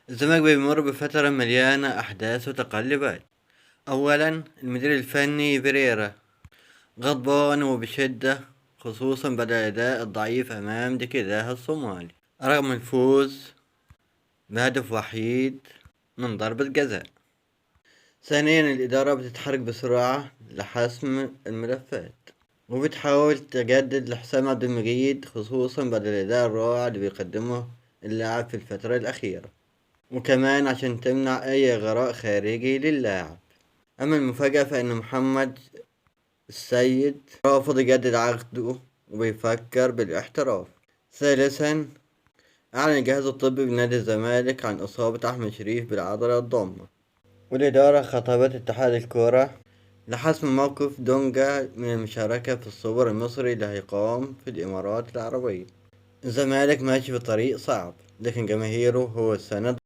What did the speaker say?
الزمالك بيمر بفترة مليانة أحداث وتقلبات. أولا المدير الفني فيريرا غضبان وبشدة، خصوصا بعد الأداء الضعيف أمام ديكيزاه الصومالي رغم الفوز بهدف وحيد من ضربة جزاء. ثانيا الإدارة بتتحرك بسرعة لحسم الملفات وبتحاول تجدد لحسام عبد المجيد، خصوصا بعد الأداء الرائع اللي بيقدمه اللاعب في الفترة الأخيرة، وكمان عشان تمنع أي غراء خارجي للاعب. أما المفاجأة فإن محمد السيد رافض يجدد عقده وبيفكر بالاحتراف. ثالثا أعلن الجهاز الطبي بنادي الزمالك عن إصابة أحمد شريف بالعضلة الضامة، والإدارة خطبت اتحاد الكرة لحسم موقف دونجا من المشاركة في السوبر المصري اللي هيقام في الإمارات العربية. الزمالك ماشي في طريق صعب، لكن جماهيره هو السند.